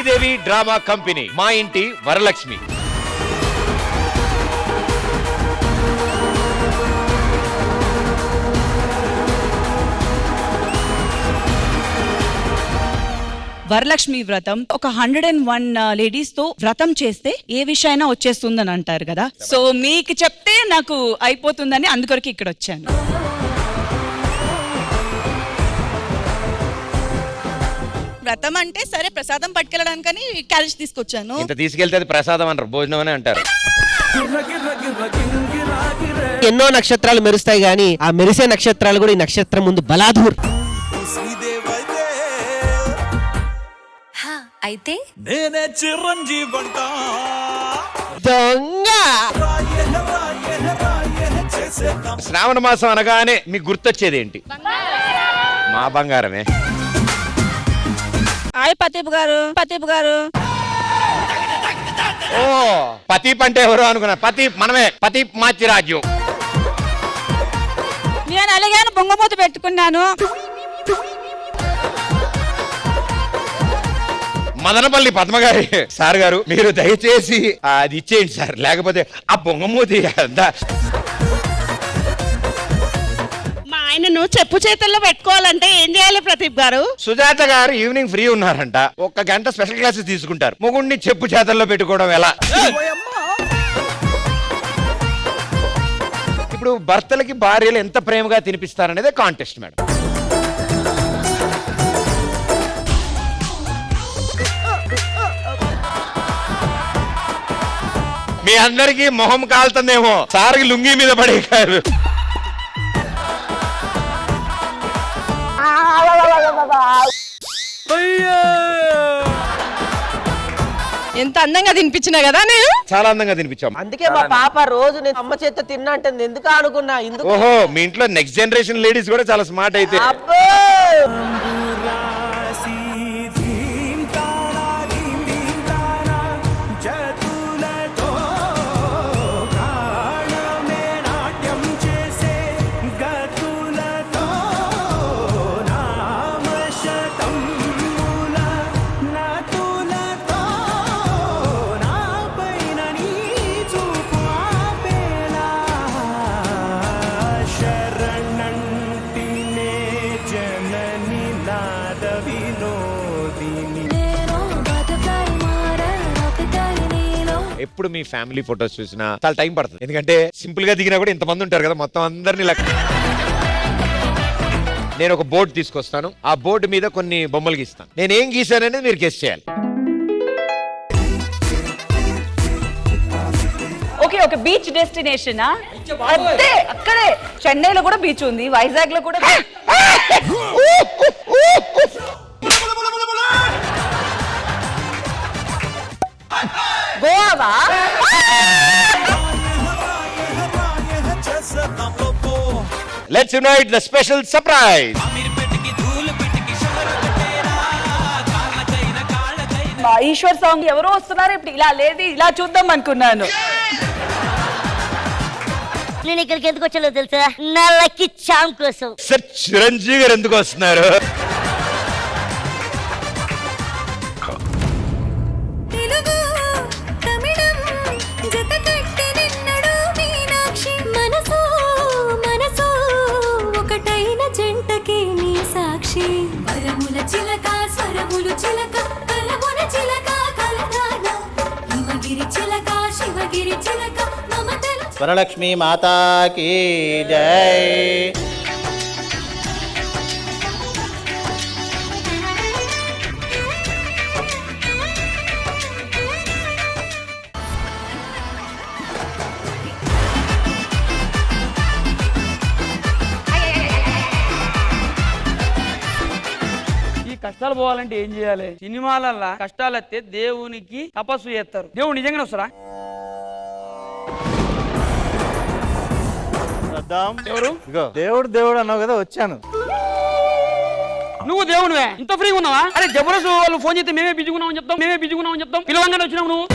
Sridevi drama company, మా ఇంటి వరలక్ష్మి. వరలక్ష్మి వ్రతం ఒక 101 లేడీస్ తో వ్రతం చేస్తే ఏ విషయమైనా వచ్చేస్తుందని అంటారు కదా. సో మీకు చెప్తే నాకు అయిపోతుందని అందుకొరకు ఇక్కడ వచ్చాను. వ్రతం అంటే సరే ప్రసాదం పట్టుకెళ్ళడానికని క్యారేజ్ తీసుకొచ్చాను. ఇంత తీసుకెళ్తే అది ప్రసాదం అంటారు, భోజనం అని అంటారు. ఎన్నో నక్షత్రాలు మెరుస్తాయి గానీ ఆ మెరిసే నక్షత్రాలు కూడా ఈ నక్షత్రం ముందు బలాధూర్. అయితే నేనే చిరంజీవంట దొంగ. శ్రావణ మాసం అనగానే మీకు గుర్తొచ్చేది ఏంటి? మా బంగారమే. పతీప్ గారు ఓ పతీప్ అంటే ఎవరు అనుకున్నా? పతీప్ మనమే, పతీప్ మాచిరాజ్యం. నేను అలాగే బొంగమూత పెట్టుకున్నాను. మదనపల్లి పద్మగారి సార్ గారు, మీరు దయచేసి అది ఇచ్చేయండి సార్, లేకపోతే ఆ బొంగమూతి అంతా. మా ఆయనను చెప్పు చేతుల్లో పెట్టుకోవాలంటే ఏం చేయాలి ప్రదీప్ గారు? సుజాత గారు ఈవినింగ్ ఫ్రీ ఉన్నారంట, 1 గంట స్పెషల్ క్లాసెస్ తీసుకుంటారు. మొగుడిని చెప్పు చేతల్లో పెట్టుకోవడం ఎలా? ఇప్పుడు భర్తలకి భార్యలు ఎంత ప్రేమగా తినిపిస్తారనేదే కాంటెస్ట్ మేడం. మీ అందరికి మొహం కాలుతుందేమో, సార్కి లుంగి మీద పడేకారు. ఎంత అందంగా తినిపించినా కదా నేను. చాలా అందంగా తినిపించాం. అందుకే మా పాప రోజు నేను అమ్మ చేత తిన్నా అంటే ఎందుకు అనుకున్నా. ఓహో, మీ ఇంట్లో నెక్స్ట్ జనరేషన్ లేడీస్ కూడా చాలా స్మార్ట్ అయితే. ఎప్పుడు మీ ఫ్యామిలీ ఫొటోస్ చూసినా చాలా టైం పడుతుంది, ఎందుకంటే సింపుల్ గా దిగినా కూడా ఇంతమంది ఉంటారు కదా, మొత్తం అందరినీ నేను ఒక బోర్డు తీసుకొస్తాను, ఆ బోర్డు మీద కొన్ని బొమ్మలు గీస్తాను. నేను ఏం గీసాననేది మీరు గెస్ చేయాలి. ఓకే, ఒక బీచ్ డెస్టినేషన్ అదే అక్కడే చెన్నైలో కూడా బీచ్ ఉంది, వైజాగ్ లో కూడా. Goa. Let's unite the special surprise. Ishwar song ఎవరో వస్తున్నారు ఇప్పుడు, ఇలా లేదు ఇలా చూద్దాం అనుకున్నాను. నేను ఇక్కడికి ఎందుకు వచ్చానో తెలుసా? నా లక్కీ చామ్ కోసం. సార్ చిరంజీవి గారు ఎందుకు వస్తున్నారు? వరలక్ష్మి మాతాకి జై. కష్టాలు పోవాలంటే ఏం చేయాలి? సినిమాలల్లా కష్టాలు వస్తే దేవునికి తపస్సు చేస్తారు, దేవుడు నిజంగానే వస్తారా? ఎవరు? దేవుడు దేవుడు అన్నావు కదా, వచ్చాను. నువ్వు దేవునివే? ఇంత ఫ్రీగా ఉన్నావా? అరే జబర్దస్త్ వాళ్ళు ఫోన్ చేస్తే మేమే బిజుగున్నామని చెప్తాం, పిలవంగానే వచ్చినావు నువ్వు.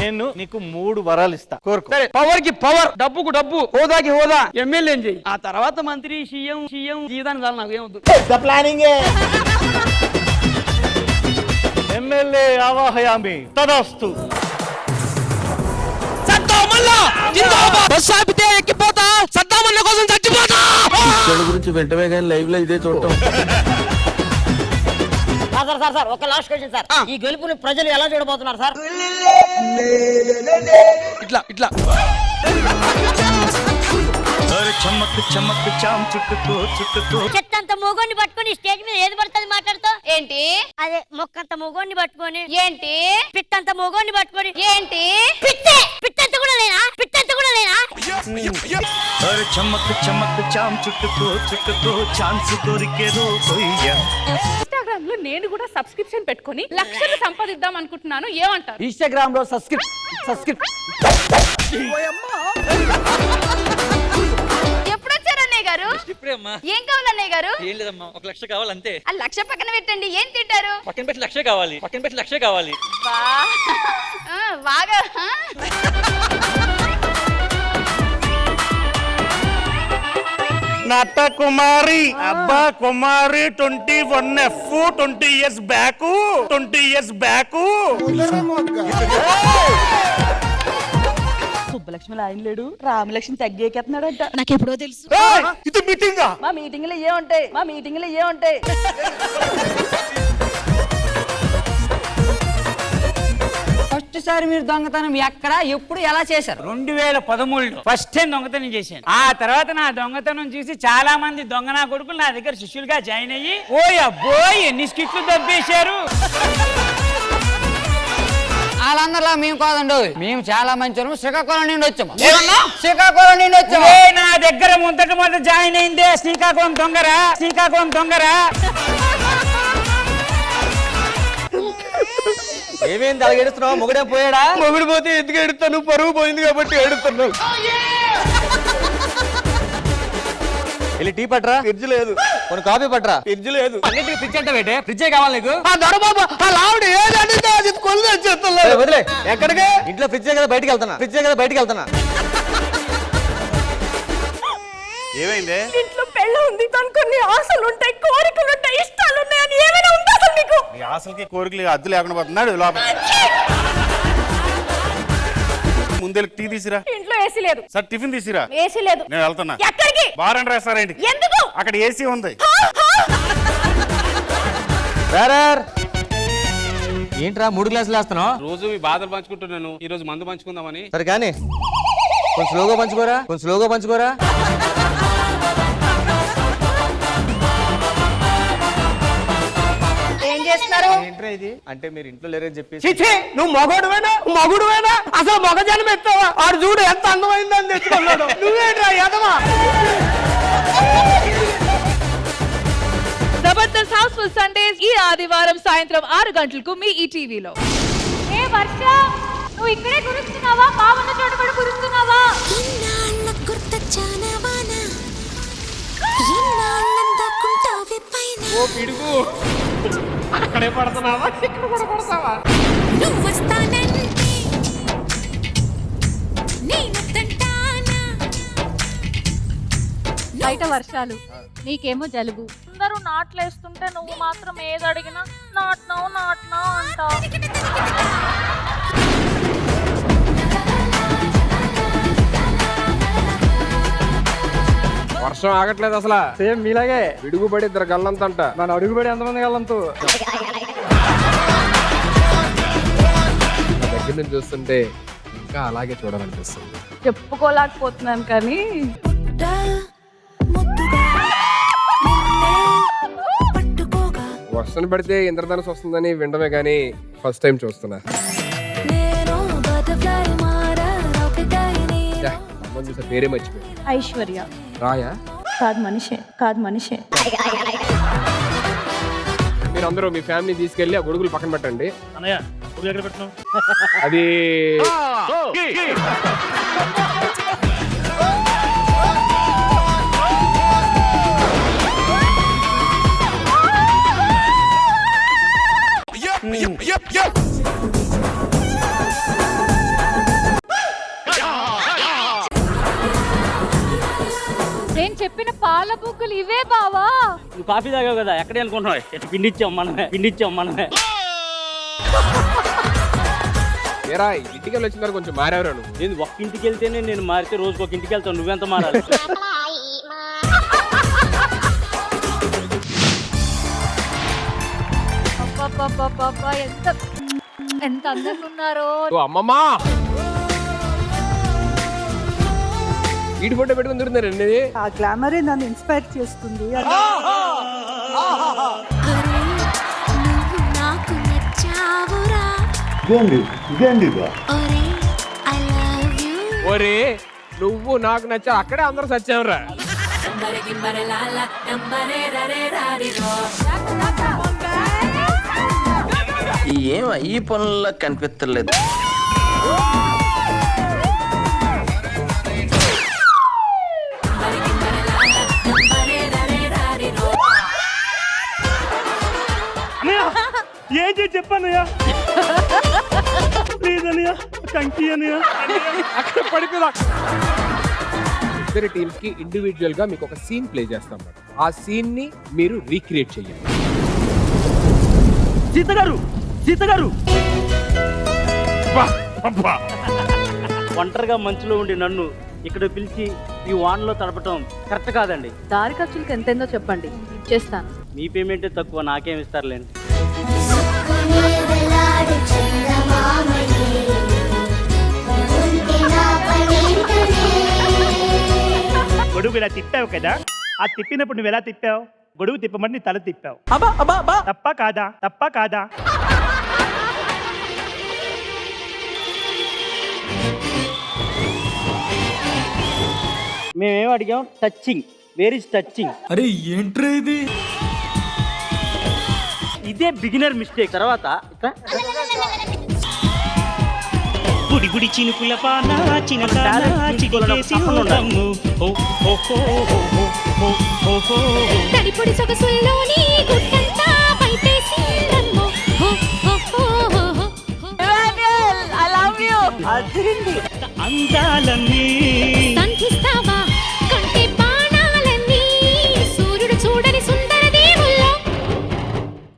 నేను నీకు 3 వరాలు ఇస్తా, కోరుకో. సరే, పవర్ కి పవర్, డబ్బుకు డబ్బు, హోదాకి హోదా, ఎమ్మెల్యే చెయ్యి, ఆ తర్వాత మంత్రి, సీఎం జీవితానికి చాలు, నాకు ఏమవుతుంది. ప్లానింగ్. ఎమ్మెల్యే ఆవాహయామి తదాస్తు. బస్సు ఆపితే ఎక్కిపోతా, సద్దామన్న కోసం చచ్చిపోతా. గురించి వెంటనే కానీ లైవ్ లో ఇదే చూడటం. సార్ ఒక లాస్ట్ క్వశ్చన్ సార్. ఈ గెలుపుని ప్రజలు ఎలా చూడబోతున్నారు సార్? ఇట్లా చెత్తంత మూగోని పట్టుకొని స్టేజ్ మీద ఏది పడుతుంది మాట్లాడుతావు ఏంటి? అదే మొక్కంత మూగోని పట్టుకొని ఏంటి? పిట్టంత మూగోని పట్టుకొని ఏంటి? పిట్టే పిట్టంత కూడా లేనా? పిట్టంత కూడా లేనా? ఇన్స్టాగ్రామ్ లో నేను కూడా సబ్స్క్రిప్షన్ పెట్టుకొని లక్షలు సంపాదిద్దాం అనుకుంటున్నాను, ఏమంటారు? ఇన్స్టాగ్రామ్ లో సబ్స్క్రిప్ట్ ఎప్పుడు వచ్చారు అన్నయ్య గారు? ఏం కావాలి అన్నయ్య గారు? ఏం లేదమ్మా, 1 లక్ష కావాలంతే. ఆ లక్ష పక్కన పెట్టండి, ఏం తింటారు? పక్కన పెట్టి 1 లక్షే కావాలి. బాగా నట కుమారి అబ్బా కుమారి 21F 20 years బ్యాక్ సుబ్బలక్ష్మి ఆయన లేడు, రామలక్ష్మి తగ్గేకెత్తున్నాడంట. నాకు ఎప్పుడో తెలుసు. ఇది మీటింగా? మా మీటింగ్ లో ఏముంటాయి? ఫస్ట్ సారి మీరు దొంగతనం ఎక్కడ ఎప్పుడు ఎలా చేశారు? 2013లో ఫస్ట్ టైం దొంగతనం చేశాను. ఆ తర్వాత నా దొంగతనం చూసి చాలా మంది దొంగ నా కొడుకులు నా దగ్గర శిష్యులుగా జాయిన్ అయ్యి ఓయ్ అబ్బోయ్ ఎన్ని స్కిట్లు దబ్బేశారు. వాళ్ళందరిలా మేము కాదండి, మేము చాలా మంచి శ్రీకాకుళం నుండి వచ్చాము. నా దగ్గర మొదట జాయిన్ అయిందే శ్రీకాకుళం దొంగరా. ఏమేంది అలాగ ఏడుస్తున్నావు? మొగుడే పోయాడా? మొగుడు పోతే ఎందుకు ఏడుతాను? పరువు పోయింది కాబట్టి ఏడుతున్నావు. వెళ్ళి టీ పట్రా, ఫ్రిడ్జ్ లేదు. కొన్ని కాఫీ పట్రా, ఫ్రిడ్జ్ లేదు. అన్నిటికీ ఫ్రిడ్జ్ అంటే పెట్టే ఫ్రిడ్జే కావాలి నీకు? వదిలే. ఎక్కడికి? ఇంట్లో ఫ్రిడ్జే కదా బయటికి వెళ్తున్నా. ఏమైంది? ఇంట్లో పెళ్ళ ఉంది, దానికి కొన్ని ఆశలు ఉంటాయి, కోరికలు ఉంటాయి, ఇష్టాలు ఉన్నాయి అని ఏమైనా ఉందా అసలు నీకు? నీ ఆశలకి కోరికలు అద్దు లేకుండా పోతున్నాడు లోపల. ముందే టీ తీసిరా. ఇంట్లో ఏసీ లేదు సార్, టిఫిన్ తీసిరా. ఏసీ లేదు. నేను వెళ్తున్నా. ఎక్కడికి? Bar and restaurant. ఎందుకు? అక్కడ ఏసీ ఉంది. ఏంట్రా 3 గ్లాసులు వేస్తున్నావు? రోజు మీ బాధలు పంచుకుంటున్నాను, ఈ రోజు మందు పంచుకుందామని. సరే కానీ కొంచెం స్లోగా పంచుకోరా. ఏం చేస్తున్నారు? ఏంట్రా ఇది? అంటే మీరు ఇంట్లో లేరని చెప్పేసి. నువ్వు మగుడువేనా అసలు మగ జన్మ ఎత్తావా? ఆడు చూడు ఎంత అందమైందని తెచ్చుకున్నాడు. నువ్వేంట్రా ఎదవా? జబర్దస్త్ హౌస్ఫుల్ సండేస్ ఈ ఆదివారం సాయంత్రం 6 గంటలకు మీ ఈటీవీలో. ఏ వర్ష, నువ్వు ఇక్కడే కురుస్తున్నావా? బావన్న చోట కూడా కురుస్తున్నావా? ఓ పిడుగు, అక్కడే పడుతున్నావా? ఇక్కడ కూడా పడతావా? బయట వర్షాలు, నీకేమో జలుబు. అందరూ నాట్లేస్తుంటే నువ్వు మాత్రం ఏది అడిగినా నాట్నావు అంటావు. వర్షం ఆగట్లేదు అసలు. సేమ్ మీలాగే విడుగుబడి 2 గల్లంతంట. నన్ను అడుగుబడి ఎంతమంది గల్లంతు దగ్గర నుంచి చూస్తుంటే ఇంకా అలాగే చూడాలనిపిస్తుంది. చెప్పుకోలేకపోతున్నాను కానీ వర్షం పడితే ఇంద్రధనుసు వస్తుందని వినడమే కానీ ఫస్ట్ టైం చూస్తున్నా. అమ్మని చూసే పేరే మర్చిపోయి. ఐశ్వర్య రాయా? కాదు మనిషే. మీరు అందరూ మీ ఫ్యామిలీ తీసుకెళ్లి ఆ గొడుగులు పక్కన పెట్టండి. అన్నయ్య ఎక్కడ పెట్టినావు? అది నేను చెప్పిన పాల బుక్కులు ఇవే బావా. నువ్వు కాఫీ తాగావు కదా, ఎక్కడే అనుకుంటున్నావు? పిండిచ్చాం మనమే. ఏరా ఇంటికి వచ్చిన తర్వాత కొంచెం మారేవరా నువ్వు. నేను ఒక్క ఇంటికి వెళ్తేనే నేను మారితే రోజుకి ఒక ఇంటికి వెళ్తాను, నువ్వెంత మారాలి? అబ్బబ్బబ్బబ్బబ్బా, ఎంత ఎంత అందంగా ఉన్నారో. ఓ అమ్మమ్మా ఈడి ఫోటో పెట్టుకుని తిరుగుతున్నారండి. ఆ గ్లామరే నన్ను ఇన్స్పైర్ చేస్తుంది. నాకు నచ్చావురా ఒరే నువ్వు నాకు నచ్చా, అక్కడే అందరూ సచ్చావురా. ఏం ఈ పనుల్లో కనిపించలేదు. ఏం చేసి చెప్పానయ్యా, ప్లీజ్ అన్నయ్య, థ్యాంక్ యూ అన్నయ్య. అక్కడ పడిపోదా. ఇద్దరు టీమ్స్ కి ఇండివిజువల్ గా మీకు ఒక సీన్ ప్లే చేస్తాం. ఆ సీన్ ని మీరు రీక్రియేట్ చేయాలి. సీత గారు ఒంటరిగా మంచులో ఉండి నన్ను ఇక్కడ పిలిచి ఈ వాన్లో తడపటం కరెక్ట్ కాదండి. దారి ఖర్చులకు ఎంతైందో చెప్పండి, ఇచ్చేస్తాను. మీ పేమెంటే తక్కువ, నాకేం ఇస్తారులేండి. గొడుగు ఇలా తిప్పావు కదా, ఆ తిప్పినప్పుడు నువ్వు ఎలా తిప్పావు? గొడుగు తిప్పమని నీ తల తిప్పావు. తప్ప కాదా? తప్ప కాదా? మేమేం అడిగాం? టచింగ్. Where is touching? అరే ఏంట్రా ఇది? ఇదే బిగినర్ మిస్టేక్. తర్వాత గుడి గుడి చినుకుల పాన చినకాన చిటికేసి ఉండము. తడిపొడి సొగసుల్లోని గుట్టంతా బయటేసి నన్ను I love you. అందాల